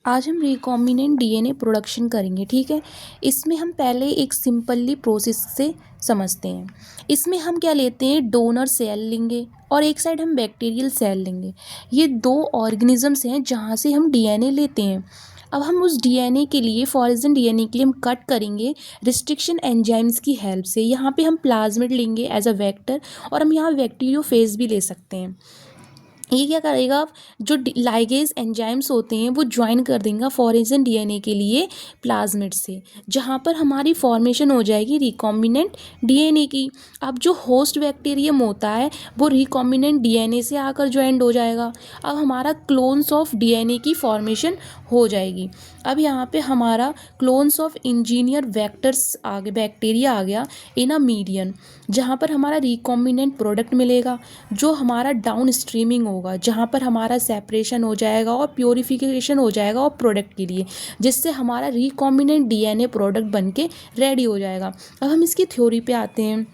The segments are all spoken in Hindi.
आज हम रिकॉम्बिनेंट डीएनए प्रोडक्शन करेंगे, ठीक है। इसमें हम पहले एक सिंपली प्रोसेस से समझते हैं। इसमें हम क्या लेते हैं, डोनर सेल लेंगे और एक साइड हम बैक्टीरियल सेल लेंगे। ये दो ऑर्गेनिजम्स हैं जहाँ से हम डीएनए लेते हैं। अब हम उस डीएनए के लिए, फॉरेजन डीएनए के लिए हम कट करेंगे रिस्ट्रिक्शन एंजाइम्स की हेल्प से। यहाँ पे हम प्लाज्मिड लेंगे एज अ वेक्टर और हम यहाँ बैक्टीरियोफेज भी ले सकते हैं। ये क्या करेगा, जो लाइगेज एंजाइम्स होते हैं वो ज्वाइन कर देंगे फॉरेजन डीएनए के लिए प्लाज्मिड से, जहाँ पर हमारी फॉर्मेशन हो जाएगी रिकॉम्बिनेंट डीएनए की। अब जो होस्ट बैक्टीरियम होता है वो रिकॉम्बिनेंट डीएनए से आकर ज्वाइंट हो जाएगा। अब हमारा क्लोन्स ऑफ डीएनए की फॉर्मेशन हो जाएगी। अब यहाँ पे हमारा क्लोन्स ऑफ इंजीनियर वेक्टर्स आ गए, बैक्टीरिया आ गया इन अ मीडियन, जहाँ पर हमारा रिकॉम्बिनेंट प्रोडक्ट मिलेगा जो हमारा डाउन स्ट्रीमिंग होगा, जहाँ पर हमारा सेपरेशन हो जाएगा और प्योरीफिकेशन हो जाएगा और प्रोडक्ट के लिए, जिससे हमारा रिकॉम्बिनेंट डीएनए प्रोडक्ट बनके रेडी हो जाएगा। अब हम इसकी थ्योरी पे आते हैं।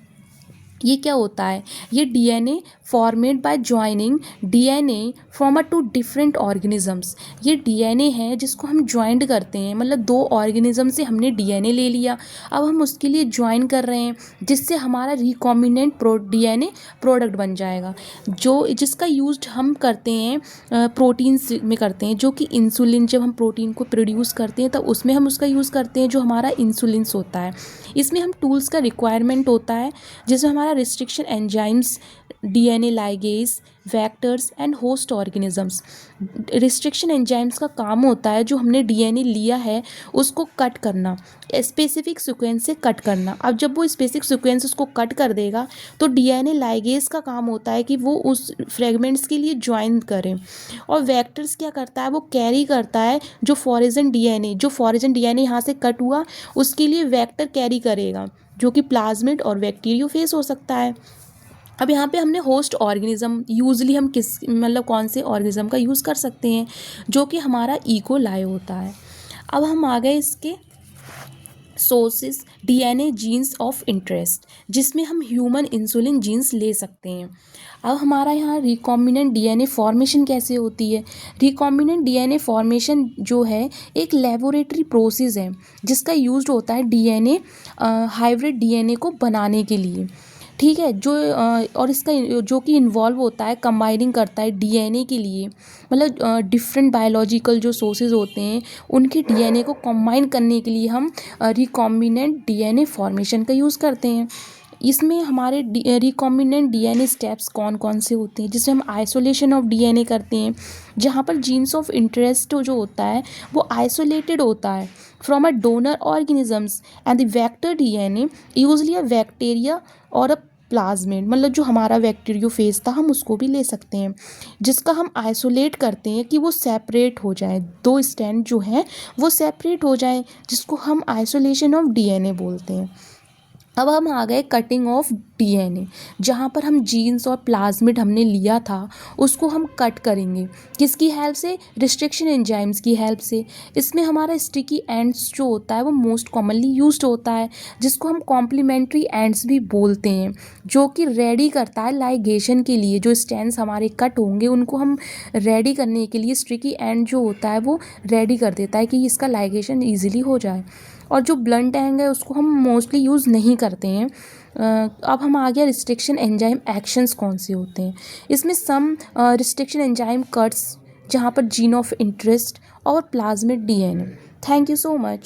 ये क्या होता है, ये DNA formed by joining DNA from a two different organisms. ये डीएनए है जिसको हम ज्वाइंट करते हैं, मतलब दो ऑर्गेनिज्म से हमने डीएनए ले लिया, अब हम उसके लिए ज्वाइन कर रहे हैं जिससे हमारा रिकॉम्बिनेंट डीएनए प्रोडक्ट बन जाएगा, जो जिसका यूज हम करते हैं प्रोटीन्स में करते हैं, जो कि इंसुलिन, जब हम प्रोटीन को प्रोड्यूस करते हैं तब उसमें हम उसका यूज़ करते हैं, जो हमारा इंसुलिन्स होता है। इसमें हम टूल्स का रिक्वायरमेंट होता है जिसमें हमारा restriction enzymes, DNA ligase, vectors and host organisms. Restriction enzymes का काम होता है जो हमने डीएनए लिया है उसको कट करना, स्पेसिफिक सीक्वेंस से कट करना। अब जब वो स्पेसिफिक सीक्वेंस उसको कट कर देगा तो डीएनए लाइगेज का काम होता है कि वो उस फ्रेगमेंट्स के लिए ज्वाइन करें, और वेक्टर्स क्या करता है, वो कैरी करता है जो फॉरेजन डीएनए यहाँ से कट हुआ उसके लिए वेक्टर कैरी करेगा, जो कि प्लाज्मिड और बैक्टीरियोफेज हो सकता है। अब यहाँ पे हमने होस्ट ऑर्गेनिज्म, यूजली हम किस मतलब कौन से ऑर्गेनिज्म का यूज़ कर सकते हैं, जो कि हमारा इकोलाई होता है। अब हम आ गए इसके sources, DNA jeans of interest, जिसमें हम ह्यूमन इंसुलिन जीन्स ले सकते हैं। अब हमारा यहाँ रिकॉम्बिनेंट डीएनए फॉर्मेशन कैसे होती है। रिकॉम्बिनेंट डीएनए फॉर्मेशन जो है एक लेबोरेटरी प्रोसेस है जिसका यूज होता है डीएनए हाइब्रिड डीएनए को बनाने के लिए, ठीक है। और इसका जो कि इन्वॉल्व होता है, कंबाइनिंग करता है डीएनए के लिए, मतलब डिफरेंट बायोलॉजिकल जो सोर्सेज होते हैं उनके डीएनए को कंबाइन करने के लिए हम रिकॉम्बिनेंट डीएनए फॉर्मेशन का यूज़ करते हैं। इसमें हमारे रिकॉम्बिनेंट डीएनए स्टेप्स कौन कौन से होते हैं, जिसमें हम आइसोलेशन ऑफ डीएनए करते हैं, जहाँ पर जीन्स ऑफ इंटरेस्ट जो होता है वो आइसोलेटेड होता है from a donor organisms, and the vector DNA usually a bacteria और अ प्लाज्मिड, मतलब जो हमारा बैक्टीरियोफेज था हम उसको भी ले सकते हैं, जिसका हम आइसोलेट करते हैं कि वो सेपरेट हो जाए, दो स्टैंड जो हैं वो सेपरेट हो जाए, जिसको हम आइसोलेशन ऑफ डीएनए बोलते हैं। अब हम आ गए कटिंग ऑफ डीएनए, जहाँ पर हम जीन्स और प्लाज्मिड हमने लिया था उसको हम कट करेंगे, किसकी हेल्प से, रिस्ट्रिक्शन एंजाइम्स की हेल्प से। इसमें हमारा स्टिकी एंड्स जो होता है वो मोस्ट कॉमनली यूज्ड होता है, जिसको हम कॉम्प्लीमेंट्री एंड्स भी बोलते हैं, जो कि रेडी करता है लाइगेशन के लिए। जो स्टैंड्स हमारे कट होंगे उनको हम रेडी करने के लिए, स्टिकी एंड जो होता है वो रेडी कर देता है कि इसका लाइगेशन ईजिली हो जाए। और जो ब्लंट एंड है उसको हम मोस्टली यूज़ नहीं करते हैं। अब हम आ गया रिस्ट्रिक्शन एंजाइम एक्शंस कौन से होते हैं। इसमें सम रिस्ट्रिक्शन एंजाइम कट्स, जहाँ पर जीन ऑफ इंटरेस्ट और plasmid DNA. Thank you so much.